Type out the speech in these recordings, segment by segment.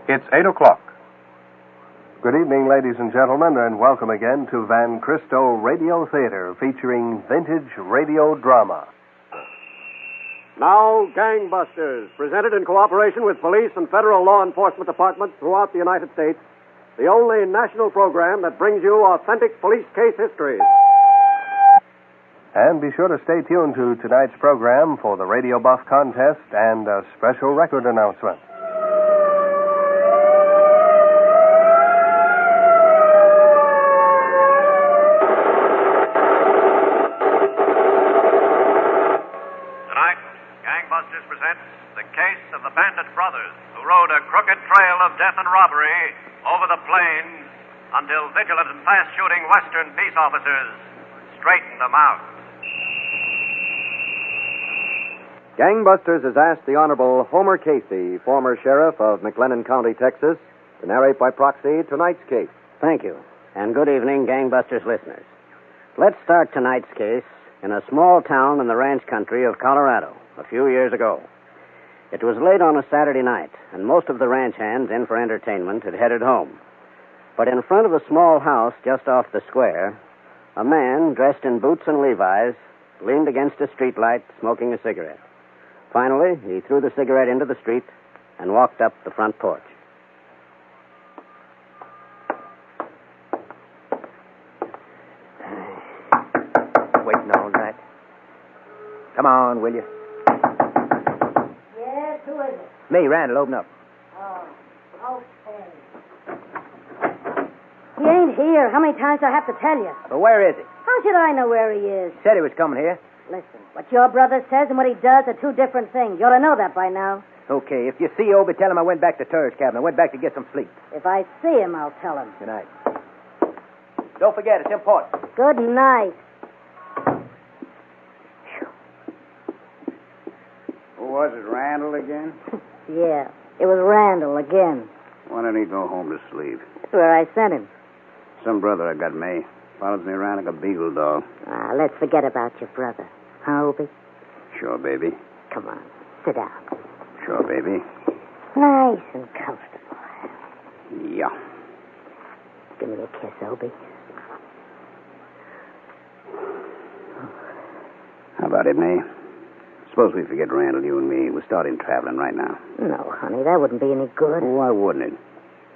It's 8 o'clock. Good evening, ladies and gentlemen, and welcome again to Van Cristo Radio Theater, featuring vintage radio drama. Now, Gangbusters, presented in cooperation with police and federal law enforcement departments throughout the United States, the only national program that brings you authentic police case histories. And be sure to stay tuned to tonight's program for the Radio Buff contest and a special record announcement. Tonight, Gangbusters presents the case of the Bandit brothers who rode a crooked trail of death and robbery over the plains until vigilant and fast-shooting Western peace officers straightened them out. Gangbusters has asked the Honorable Homer Casey, former sheriff of McLennan County, Texas, to narrate by proxy tonight's case. Thank you, and good evening, Gangbusters listeners. Let's start tonight's case in a small town in the ranch country of Colorado a few years ago. It was late on a Saturday night, and most of the ranch hands in for entertainment had headed home. But in front of a small house just off the square, a man dressed in boots and Levi's leaned against a streetlight smoking a cigarette. Finally, he threw the cigarette into the street and walked up the front porch. Waiting all night. Come on, will you? Yes, who is it? Me, Randall, open up. Oh, okay. He ain't here. How many times do I have to tell you? Well, where is he? How should I know where he is? Said he was coming here. Listen, what your brother says and what he does are two different things. You ought to know that by now. Okay, if you see Obie, tell him I went back to Turner's cabin. I went back to get some sleep. If I see him, I'll tell him. Good night. Don't forget, it's important. Good night. Who was it, Randall again? Yeah, it was Randall again. Why don't he go home to sleep? That's where I sent him. Some brother I got, May. Follows me around like a beagle dog. Let's forget about your brother. Huh, Obie? Sure, baby. Come on, sit down. Sure, baby. Nice and comfortable. Yeah. Give me a kiss, Obie. How about it, May? Suppose we forget Randall, you and me. We're starting traveling right now. No, honey, that wouldn't be any good. Oh, why wouldn't it?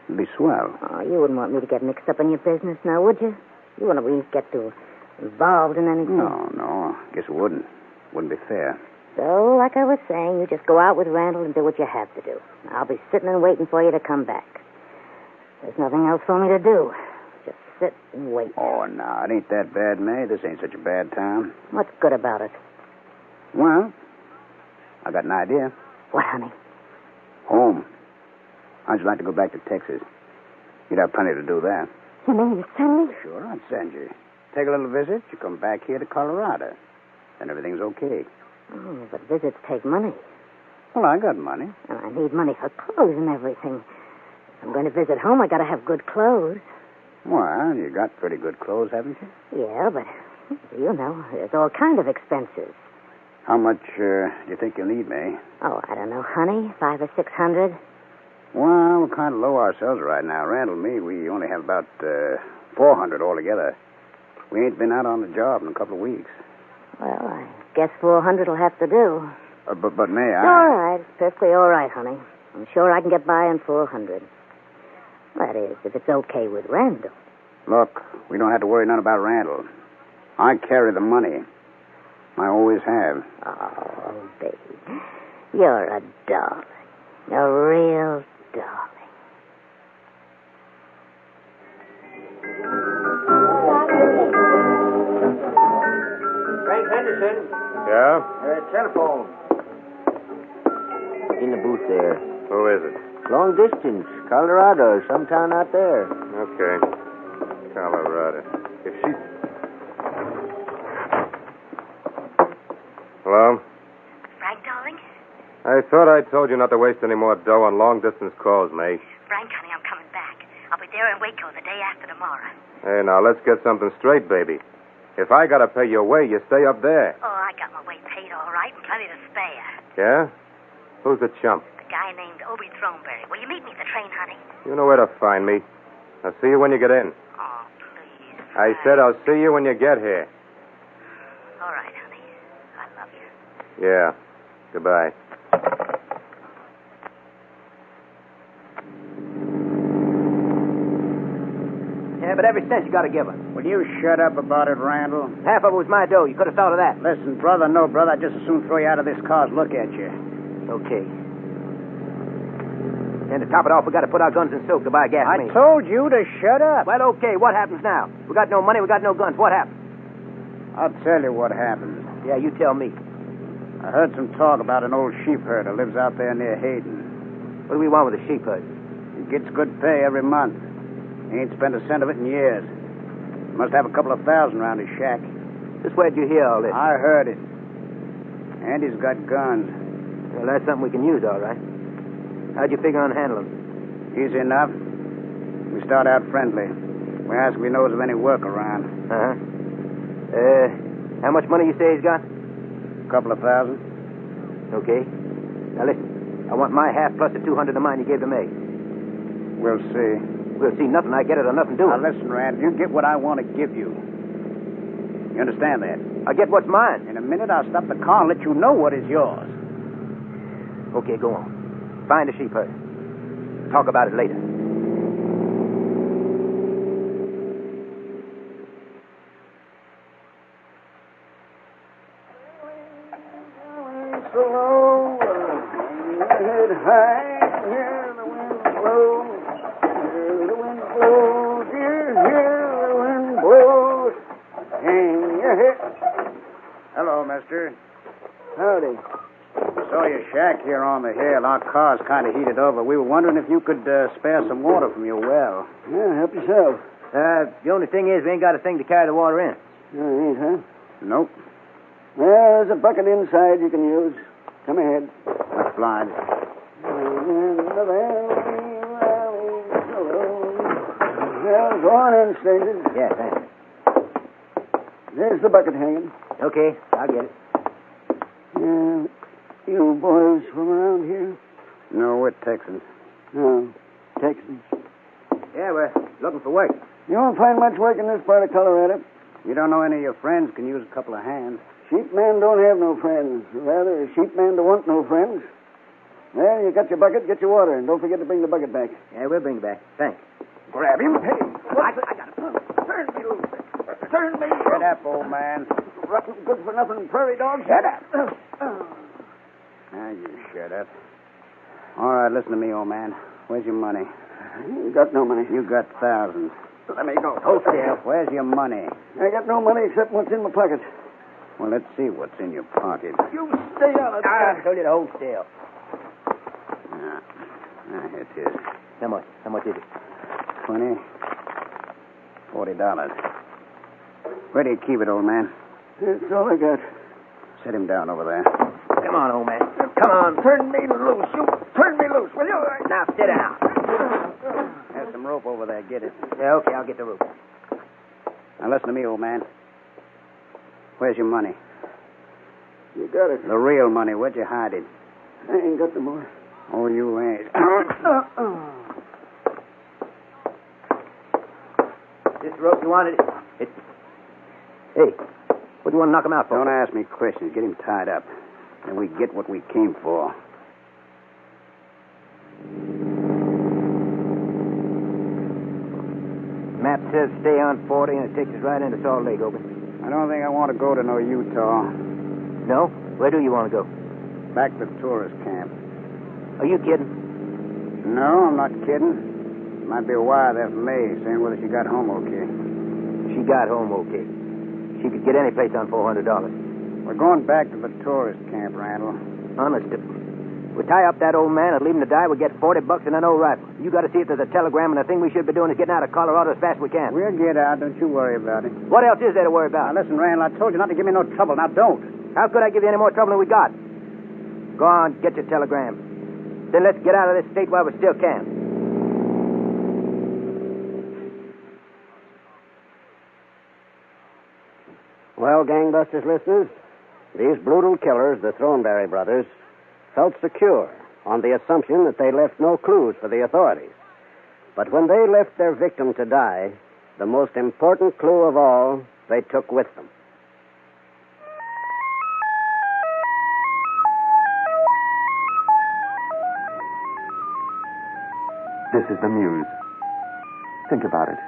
It'd be swell. Oh, you wouldn't want me to get mixed up in your business now, would you? You wouldn't want me to get too involved in anything. No. Guess it wouldn't. Wouldn't be fair. So, like I was saying, you just go out with Randall and do what you have to do. I'll be sitting and waiting for you to come back. There's nothing else for me to do. Just sit and wait. Oh, no, it ain't that bad, May. This ain't such a bad time. What's good about it? Well, I got an idea. What, honey? Home. How'd you like to go back to Texas? You'd have plenty to do there. You mean you send me? Sure, I'd send you. Take a little visit. You come back here to Colorado. Then everything's okay. Oh, but visits take money. Well, I got money. And I need money for clothes and everything. If I'm going to visit home, I got to have good clothes. Well, you got pretty good clothes, haven't you? Yeah, but, you know, there's all kind of expenses. How much do you think you'll need, May? Oh, I don't know, honey. $500 or $600. Well, we're kind of low ourselves right now. Randall and me, we only have about $400 altogether. We ain't been out on the job in a couple of weeks. Well, I guess $400 will have to do. But May, It's all right. It's perfectly all right, honey. I'm sure I can get by on $400. That is, if it's okay with Randall. Look, we don't have to worry none about Randall. I carry the money. I always have. Oh, baby. You're a darling. A real darling. Frank Henderson. Yeah? Telephone. In the booth there. Who is it? Long distance. Colorado. Some town out there. Okay. Colorado. If she... Hello? Frank, darling? I thought I told you not to waste any more dough on long-distance calls, May. Frank, honey, I'm coming back. I'll be there in Waco the day after tomorrow. Hey, now, let's get something straight, baby. If I gotta pay your way, you stay up there. Oh, I got my way paid all right and plenty to spare. Yeah? Who's the chump? A guy named Hobie Throneberry. Will you meet me at the train, honey? You know where to find me. I'll see you when you get in. Oh, please. I said I'll see you when you get here. All right, honey. I love you. Yeah. Goodbye. Yeah, but every cent you got to give her. Will you shut up about it, Randall? Half of it was my dough. You could have thought of that. Listen, brother, no, brother. I'd just as soon throw you out of this car as look at you. Okay. And to top it off, we got to put our guns in silk to buy gasoline. I told you to shut up. Well, okay. What happens now? We got no money. We got no guns. What happens? I'll tell you what happens. Yeah, you tell me. I heard some talk about an old sheep herder lives out there near Hayden. What do we want with a sheep herd? He gets good pay every month. He ain't spent a cent of it in years. Must have a couple of thousand around his shack. Just where'd you hear all this? I heard it. And he's got guns. Well, that's something we can use, all right. How'd you figure on handling them? Easy enough. We start out friendly. We ask if he knows of any work around. Uh-huh. How much money you say he's got? A couple of thousand. Okay. Now, listen. I want my half plus the 200 of mine you gave to May. We'll see. We'll see nothing. I get it or nothing doing. Now, listen, Rand. You get what I want to give you. You understand that? I get what's mine. In a minute, I'll stop the car and let you know what is yours. Okay, go on. Find a sheep herd. Talk about it later. So low, head high, hear the wind blow, hear the wind blow, dear, hear the wind blow. Hang your head. Hello, mister. Howdy. Saw your shack here on the hill. Our car's kind of heated over. We were wondering if you could spare some water from your well. Yeah, help yourself. The only thing is we ain't got a thing to carry the water in. Ain't, huh? Nope. Well, there's a bucket inside you can use. Come ahead. Obliged. Well, go on in, stranger. Yeah, thanks. There's the bucket hanging. Okay, I'll get it. Yeah. You boys from around here? No, we're Texans. No. Texans. Yeah, we're looking for work. You won't find much work in this part of Colorado. You don't know any of your friends can use a couple of hands. Sheepman don't have no friends. Rather, a sheepman don't want no friends. Well, you got your bucket, get your water, and don't forget to bring the bucket back. Yeah, we'll bring it back. Thanks. Grab him. Hey, I got him. Turn me loose. Turn me loose. Shut up, old man. Rotten, good-for-nothing prairie dog. Shut up. Now you shut up. All right, listen to me, old man. Where's your money? You got no money. You got thousands. Let me go. Hold still. Where's your money? I got no money except what's in my pocket. Well, let's see what's in your pocket. You stay on it. I told you to hold still. Here it is. How much? How much is it? 20. $40. Where do you keep it, old man? That's all I got. Set him down over there. Come on, old man. Come on. Turn me loose. You turn me loose, will you? Now, sit down. There's some rope over there. Get it. Yeah, okay, I'll get the rope. Now, listen to me, old man. Where's your money? You got it. The real money. Where'd you hide it? I ain't got no more. Oh, you ain't. This rope you wanted, it... Hey, what do you want to knock him out for? Don't ask me questions. Get him tied up. And we get what we came for. Map says stay on 40, and it takes us right into Salt Lake, Open. I don't think I want to go to no Utah. No? Where do you want to go? Back to the tourist camp. Are you kidding? No, I'm not kidding. Might be a wire there from May saying whether she got home okay. She got home okay. She could get any place on $400. We're going back to the tourist camp, Randall. Honest. We tie up that old man and leave him to die. We get $40 and an old rifle. You got to see if there's a telegram, and the thing we should be doing is getting out of Colorado as fast as we can. We'll get out. Don't you worry about it. What else is there to worry about? Now, listen, Randall, I told you not to give me no trouble. Now, don't. How could I give you any more trouble than we got? Go on, get your telegram. Then let's get out of this state while we still can. Well, gangbusters listeners, these brutal killers, the Throneberry brothers, felt secure on the assumption that they left no clues for the authorities. But when they left their victim to die, the most important clue of all they took with them. This is the Muse. Think about it.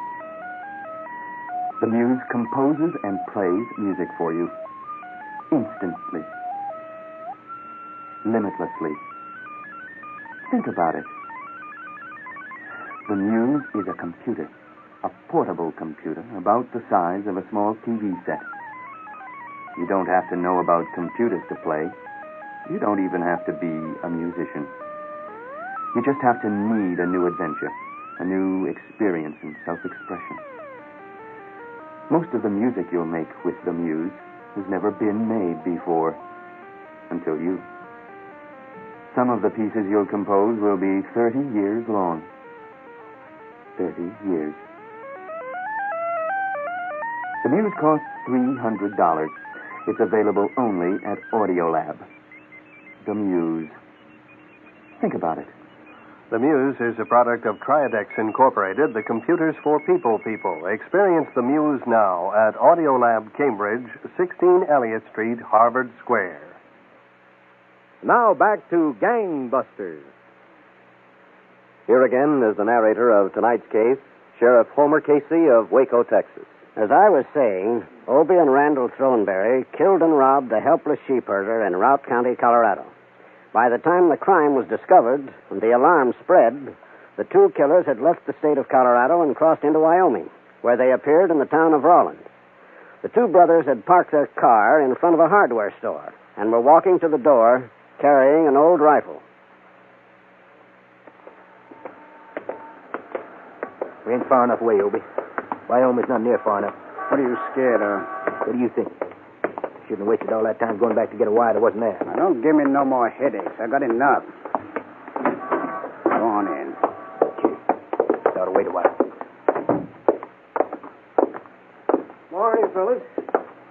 The Muse composes and plays music for you instantly, limitlessly. Think about it. The Muse is a computer, a portable computer about the size of a small TV set. You don't have to know about computers to play. You don't even have to be a musician. You just have to need a new adventure, a new experience and self-expression. Most of the music you'll make with the Muse has never been made before, until you. Some of the pieces you'll compose will be 30 years long. 30 years. The Muse costs $300. It's available only at Audiolab. The Muse. Think about it. The Muse is a product of Triadex Incorporated, the computers for people. Experience the Muse now at Audiolab Cambridge, 16 Elliott Street, Harvard Square. Now back to Gangbusters. Here again is the narrator of tonight's case, Sheriff Homer Casey of Waco, Texas. As I was saying, Obie and Randall Throneberry killed and robbed a helpless sheep herder in Routt County, Colorado. By the time the crime was discovered and the alarm spread, the two killers had left the state of Colorado and crossed into Wyoming, where they appeared in the town of Rawlins. The two brothers had parked their car in front of a hardware store and were walking to the door carrying an old rifle. We ain't far enough away, Obie. Wyoming's not near far enough. What are you scared of? What do you think? Shouldn't have wasted all that time going back to get a wire that wasn't there. Now, don't give me no more headaches. I got enough. Go on in. Okay. Ought to wait a while. Morning, fellas.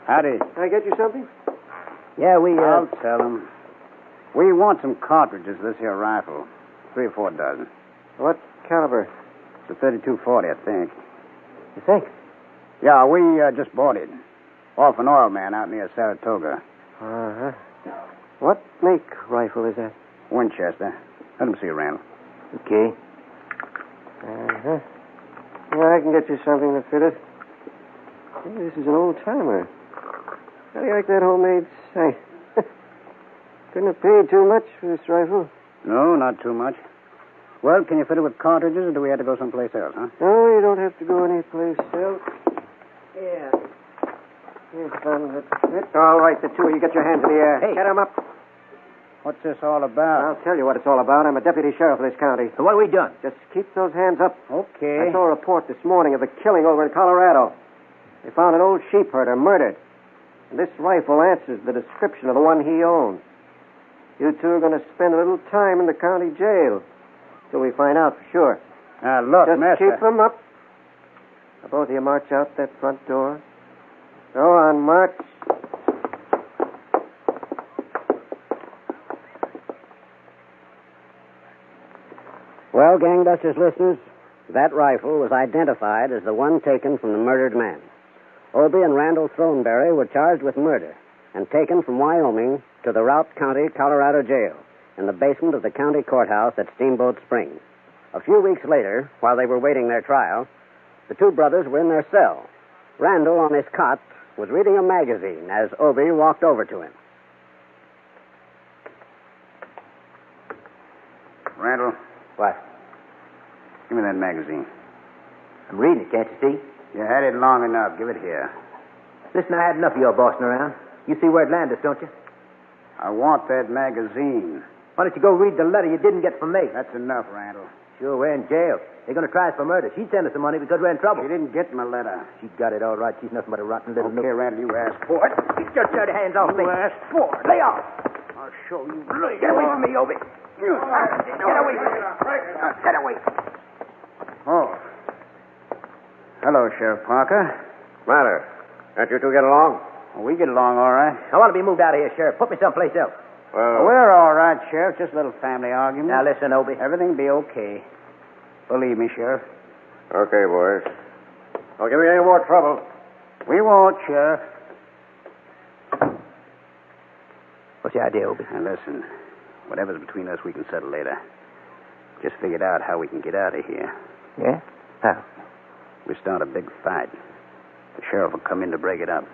Howdy. Can I get you something? Yeah, I'll tell them. We want some cartridges for this here rifle. 3 or 4 dozen. What caliber? It's a 32-40, I think. You think? Yeah, we just bought it. Off an oil man out near Saratoga. Uh-huh. What make rifle is that? Winchester. Let him see, Randall. Okay. Uh-huh. Yeah, I can get you something to fit it. Hey, this is an old-timer. How do you like that homemade sight? Couldn't have paid too much for this rifle. No, not too much. Well, can you fit it with cartridges, or do we have to go someplace else, huh? No, you don't have to go anyplace else. Yeah. Here's son. That's all right, the two of you get your hands in the air. Hey. Get 'em up. What's this all about? I'll tell you what it's all about. I'm a deputy sheriff of this county. So what have we done? Just keep those hands up. Okay. I saw a report this morning of a killing over in Colorado. They found an old sheep herder murdered. And this rifle answers the description of the one he owned. You two are going to spend a little time in the county jail till we find out for sure. Now, look, Just mister. keep them up. Now, both of you march out that front door. Go on, march. Well, Gangbusters listeners, that rifle was identified as the one taken from the murdered man. Obie and Randall Throneberry were charged with murder and taken from Wyoming to the Routt County, Colorado jail in the basement of the county courthouse at Steamboat Springs. A few weeks later, while they were waiting their trial, the two brothers were in their cell. Randall, on his cot, was reading a magazine as Obie walked over to him. Randall, What? give me that magazine. I'm reading it, can't you see? You had it long enough. Give it here. Listen, I had enough of your bossing around. You see where it landed us, don't you? I want that magazine. Why don't you go read the letter you didn't get from me? That's enough, Randall. Sure, we're in jail. They're going to try us for murder. She'd send us the money because we're in trouble. She didn't get my letter. She got it all right. She's nothing but a rotten little Okay, Randall, you asked for it. Get your dirty hands off me. You asked for it. Lay off. I'll show you. Get away from me, Obie. Get away. Get away. Oh. Hello, Sheriff Parker. Matter. Can't you two get along? Well, we get along all right. I want to be moved out of here, Sheriff. Put me someplace else. Well, We're all right, Sheriff. Just a little family argument. Now, listen, Obie. Everything be okay. Believe me, Sheriff. okay, boys. Don't give me any more trouble. We won't, Sheriff. What's the idea, Obie? Now, listen. Whatever's between us, we can settle later. Just figured out how we can get out of here. Yeah? How? We start a big fight. The sheriff will come in to break it up.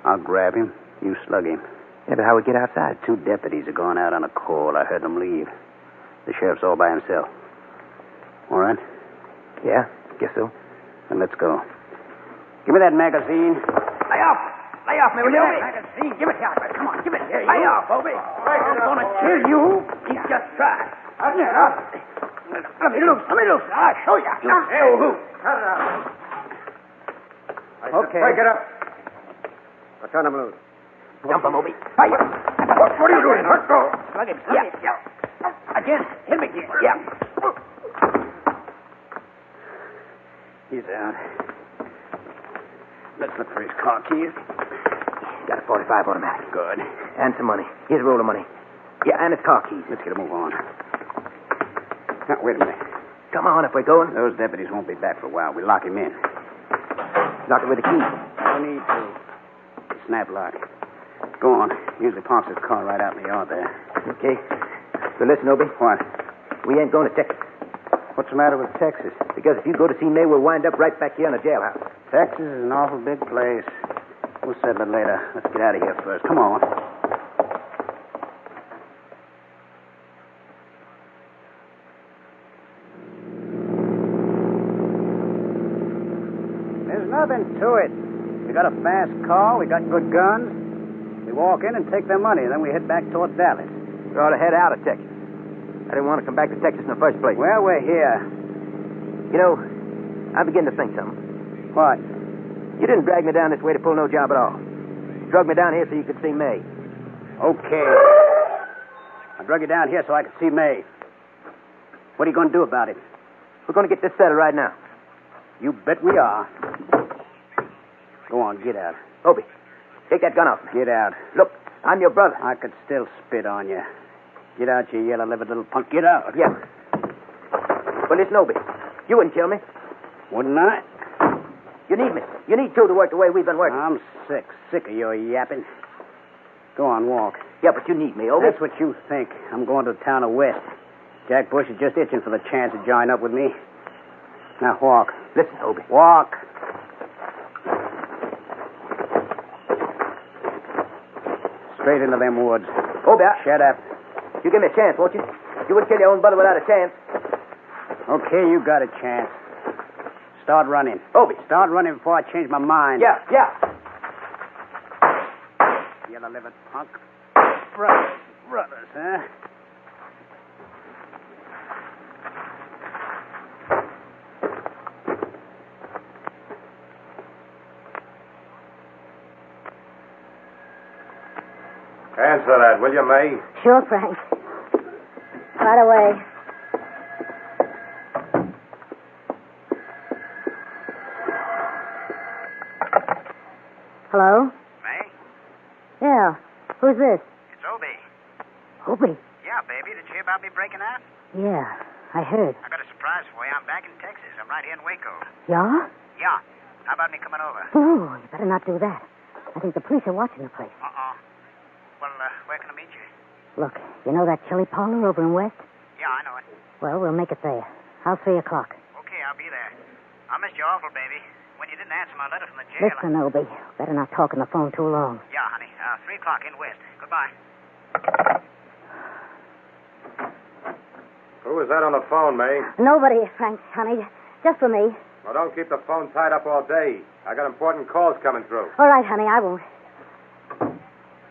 I'll grab him. You slug him. Yeah, but how we get outside? 2 deputies are going out on a call. I heard them leave. The sheriff's all by himself. All right? Yeah, guess so. Then let's go. Give me that magazine. Lay off! Lay off me, will you, Obie? Magazine. Give it here. Come on, give it here. Lay off, Obie. I'm going to kill you. You just try. Let me loose. I'll show you. Cut it out. Okay. Break it up. I'll turn him loose. Jump him, Obie. What are you doing? Let go. Slug him. Yeah. Again. Hit him again. Yeah. He's out. Let's look for his car keys. Got a 45 automatic. Good. And some money. Here's a roll of money. Yeah, and his car keys. Let's get a move on. Now, wait a minute. Come on, if we're going. Those deputies won't be back for a while. We lock him in. Lock it with the key. No need to. Snap lock. Go on. Usually parks his car right out in the yard there. Okay. So listen, Obie. What? We ain't going to Texas. What's the matter with Texas? Because if you go to see May, we'll wind up right back here in a jailhouse. Texas is an awful big place. We'll settle it later. Let's get out of here first. Come on. There's nothing to it. We got a fast car. We got good guns. We walk in and take their money. Then we head back toward Dallas. We ought to head out of Texas. I didn't want to come back to Texas in the first place. Well, we're here. You know, I begin to think something. What? You didn't drag me down this way to pull no job at all. You drug me down here so you could see May. Okay. I drug you down here so I could see May. What are you going to do about it? We're going to get this settled right now. You bet we are. Go on, get out. Obie, take that gun off me. Get out. Look, I'm your brother. I could still spit on you. Get out, you yellow-livered little punk. Get out. Yeah. Well, listen, Obie. You wouldn't kill me. Wouldn't I? You need me. You need to work the way we've been working. I'm sick. Sick of your yapping. Go on, walk. Yeah, but you need me, Obie. That's what you think. I'm going to the town of West. Jack Bush is just itching for the chance to join up with me. Now, walk. Listen, Obie. Walk. Straight into them woods. Obie, Shut up. you give me a chance, won't you? You wouldn't kill your own brother without a chance. Okay, you got a chance. Start running. Obie. Start running before I change my mind. Yeah. Yellow-livered punk. Brothers, huh? Answer that, will you, May? Sure, Frank. Right away. Hello? May? Yeah. Who's this? It's Obie. Obie. Yeah, baby. Did you hear about me breaking out? Yeah, I heard. I got a surprise for you. I'm back in Texas. I'm right here in Waco. Yeah? Yeah. How about me coming over? Oh, you better not do that. I think the police are watching the place. Uh-oh. Well, where can I meet you? Look, you know that chili parlor over in West? Yeah, I know it. Well, we'll make it there. How's 3 o'clock? Okay, I'll be there. I missed you awful, baby. When you didn't answer my letter from the jail. Listen, Obie, better not talk on the phone too long. Yeah, honey. 3 o'clock in West. Goodbye. Who was that on the phone, May? Nobody, Frank, honey. Just for me. Well, don't keep the phone tied up all day. I got important calls coming through. All right, honey, I won't.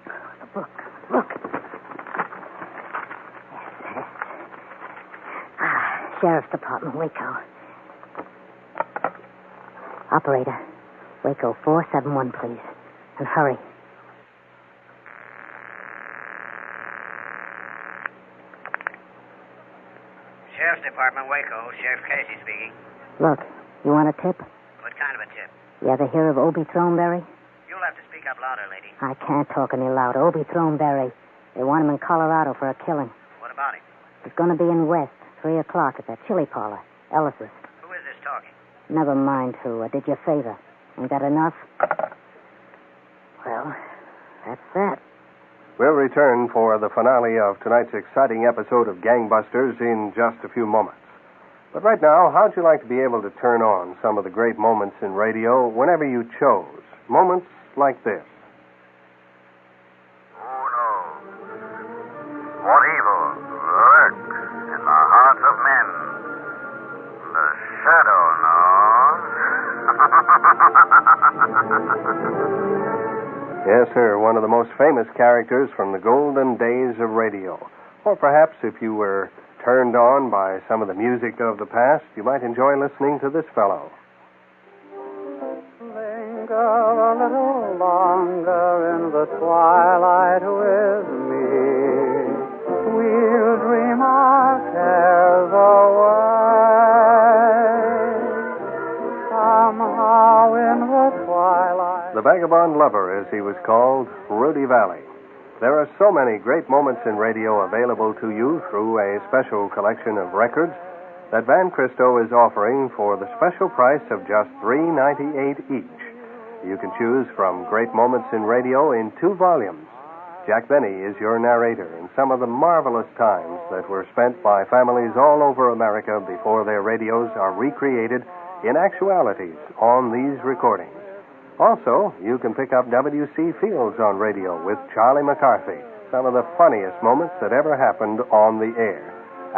The book. Look. Yes. Sheriff's Department, Waco. Operator, Waco 471, please. And hurry. Sheriff's Department, Waco. Sheriff Casey speaking. Look, you want a tip? What kind of a tip? You ever hear of Obie Throneberry? You'll have to speak up louder, lady. I can't talk any louder. Obie Throneberry. They want him in Colorado for a killing. What about him? He's going to be in West, 3 o'clock at that chili parlor, Ellis's. Who is this talking? Never mind who. I did you a favor. Ain't that enough? Well, that's that. We'll return for the finale of tonight's exciting episode of Gangbusters in just a few moments. But right now, how'd you like to be able to turn on some of the great moments in radio whenever you chose? Moments like this. Who knows what evil lurks in the hearts of men? The shadow knows. Yes, sir, one of the most famous characters from the golden days of radio. Or perhaps if you were turned on by some of the music of the past, you might enjoy listening to this fellow. Linger a little longer in the twilight with me. We'll dream our cares away. Somehow in the twilight. The Vagabond Lover, as he was called, Rudy Valley. There are so many great moments in radio available to you through a special collection of records that Van Cristo is offering for the special price of just $3.98 each. You can choose from great moments in radio in 2 volumes. Jack Benny is your narrator in some of the marvelous times that were spent by families all over America before their radios are recreated in actualities on these recordings. Also, you can pick up W.C. Fields on radio with Charlie McCarthy, some of the funniest moments that ever happened on the air.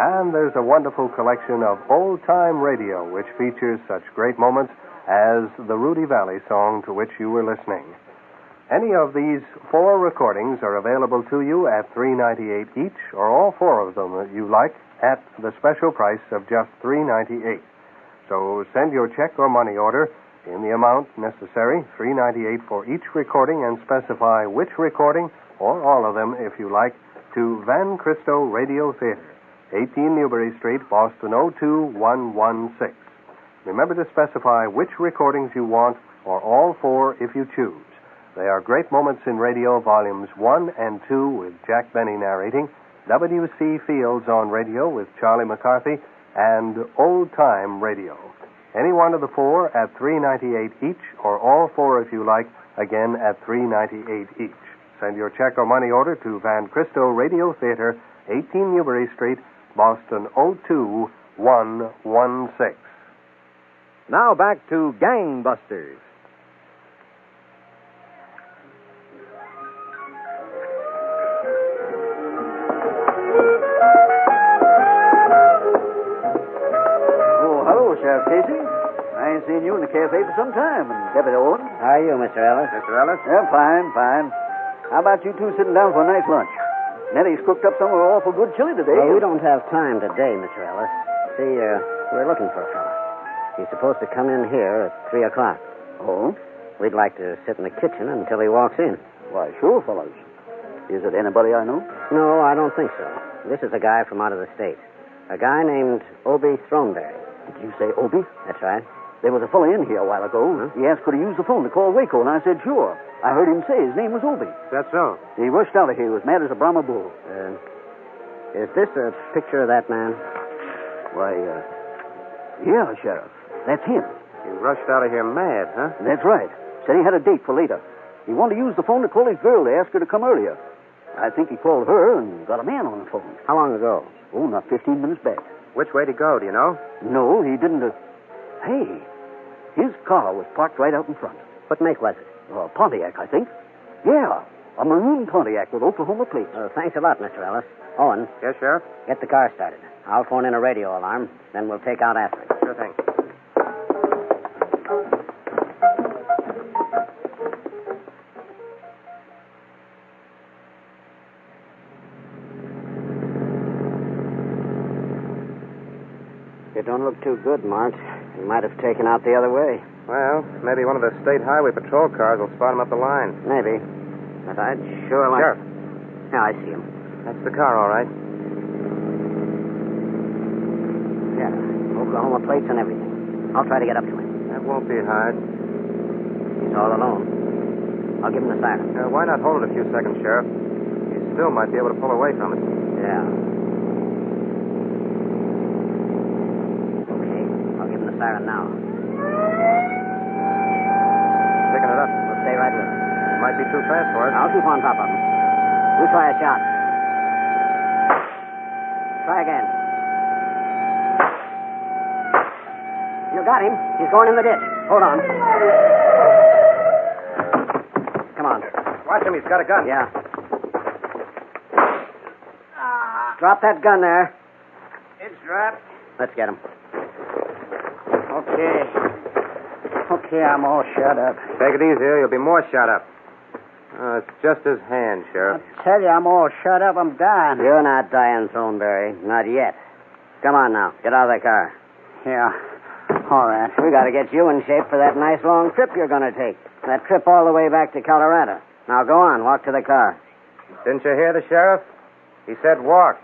And there's a wonderful collection of old-time radio which features such great moments as the Rudy Valley song to which you were listening. Any of these 4 recordings are available to you at $3.98 each, or all 4 of them that you like at the special price of just $3.98. So send your check or money order in the amount necessary, $3.98 for each recording, and specify which recording, or all of them if you like, to Van Cristo Radio Theater, 18 Newbury Street, Boston 02116. Remember to specify which recordings you want, or all 4 if you choose. They are Great Moments in Radio, Volumes 1 and 2 with Jack Benny narrating, W.C. Fields on radio with Charlie McCarthy, and Old Time Radio. Any one of the 4 at $3.98 each, or all 4 if you like, again at $3.98 each. Send your check or money order to Van Cristo Radio Theater, 18 Newbury Street, Boston 02116. Now back to Gangbusters. Sheriff Casey. I ain't seen you in the cafe for some time. And Deputy Owen. How are you, Mr. Ellis? Mr. Ellis? Yeah, fine. How about you two sitting down for a nice lunch? Nettie's cooked up some awful good chili today. Well, we don't have time today, Mr. Ellis. See, we're looking for a fella. He's supposed to come in here at 3 o'clock. Oh? We'd like to sit in the kitchen until he walks in. Why, sure, fellas. Is it anybody I know? No, I don't think so. This is a guy from out of the state. A guy named Obie Throneberry. Did you say Obie? That's right. There was a fellow in here a while ago. Huh? He asked could he use the phone to call Waco, and I said sure. I heard him say his name was Obie. That's so. He rushed out of here as mad as a Brahma bull. Is this a picture of that man? Why, yeah, Sheriff. That's him. He rushed out of here mad, huh? That's right. Said he had a date for later. He wanted to use the phone to call his girl to ask her to come earlier. I think he called her and got a man on the phone. How long ago? Oh, not 15 minutes back. Which way to go, do you know? No, he didn't. Hey, his car was parked right out in front. What make was it? Pontiac, I think. Yeah, a maroon Pontiac with Oklahoma plates. Thanks a lot, Mr. Ellis. Owen. Yes, Sheriff? Get the car started. I'll phone in a radio alarm, then we'll take out after it. Sure thing. You don't look too good, Mark. He might have taken out the other way. Well, maybe one of the state highway patrol cars will spot him up the line. Maybe. But I'd sure like... Sheriff. Yeah, I see him. That's the car, all right. Yeah, Oklahoma plates and everything. I'll try to get up to him. That won't be hard. He's all alone. I'll give him the siren. Why not hold it a few seconds, Sheriff? He's Still might be able to pull away from it. Yeah. Okay, I'll give him the siren now. Picking it up. We'll stay right with him. It might be too fast for us. I'll keep on top of him. You try a shot. Try again. You got him. He's going in the ditch. Hold on. Come on. Watch him. He's got a gun. Yeah. Drop that gun there. It's dropped. Let's get him. Okay. Okay, I'm all shut up. Take it easy. You'll be more shot up. It's just his hand, Sheriff. I tell you, I'm all shut up. I'm dying. You're not dying, Thornberry. Not yet. Come on now. Get out of that car. Yeah. All right. We got to get you in shape for that nice long trip you're going to take. That trip all the way back to Colorado. Now go on. Walk to the car. Didn't you hear the sheriff? He said walk.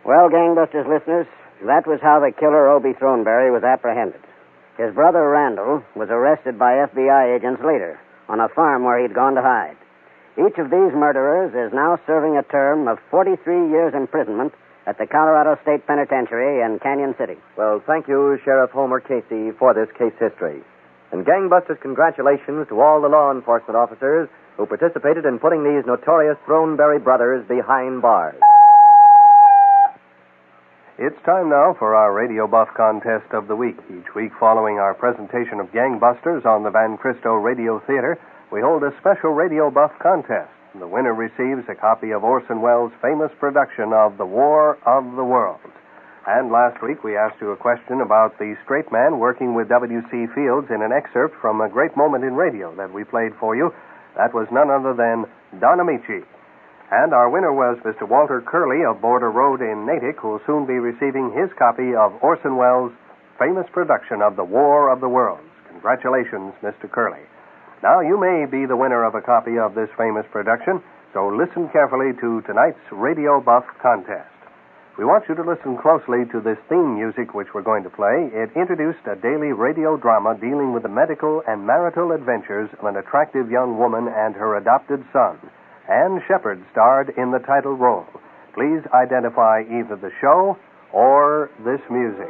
Well, Gangbusters listeners, that was how the killer Obie Thornberry was apprehended. His brother Randall was arrested by FBI agents later on a farm where he'd gone to hide. Each of these murderers is now serving a term of 43 years imprisonment at the Colorado State Penitentiary in Canyon City. Well, thank you, Sheriff Homer Casey, for this case history. And Gangbusters, congratulations to all the law enforcement officers who participated in putting these notorious Thornberry brothers behind bars. It's time now for our Radio Buff Contest of the Week. Each week, following our presentation of Gangbusters on the Van Cristo Radio Theater, we hold a special Radio Buff contest. The winner receives a copy of Orson Welles' famous production of The War of the Worlds. And last week, we asked you a question about the straight man working with W.C. Fields in an excerpt from a great moment in radio that we played for you. That was none other than Don Amici. And our winner was Mr. Walter Curley of Border Road in Natick, who will soon be receiving his copy of Orson Welles' famous production of The War of the Worlds. Congratulations, Mr. Curley. Now, you may be the winner of a copy of this famous production, so listen carefully to tonight's Radio Buff contest. We want you to listen closely to this theme music which we're going to play. It introduced a daily radio drama dealing with the medical and marital adventures of an attractive young woman and her adopted son. Ann Shepard starred in the title role. Please identify either the show or this music.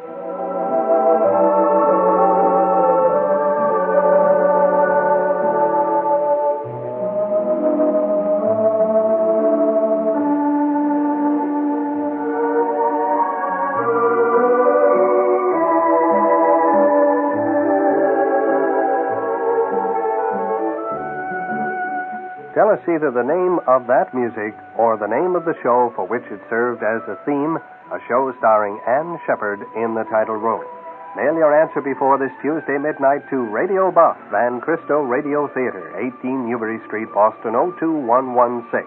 Tell us either the name of that music or the name of the show for which it served as a theme, a show starring Ann Shepard in the title role. Mail your answer before this Tuesday midnight to Radio Buff, Van Cristo Radio Theater, 18 Newbury Street, Boston, 02116.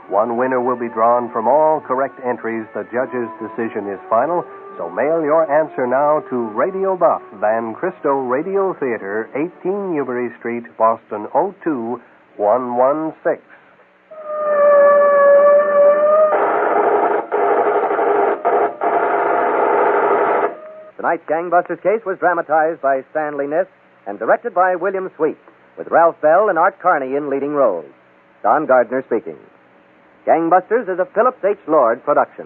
One winner will be drawn from all correct entries. The judge's decision is final, so mail your answer now to Radio Buff, Van Cristo Radio Theater, 18 Newbury Street, Boston, 02116. Tonight's Gangbusters case was dramatized by Stanley Niss and directed by William Sweet, with Ralph Bell and Art Carney in leading roles. Don Gardner speaking. Gangbusters is a Phillips H. Lord production.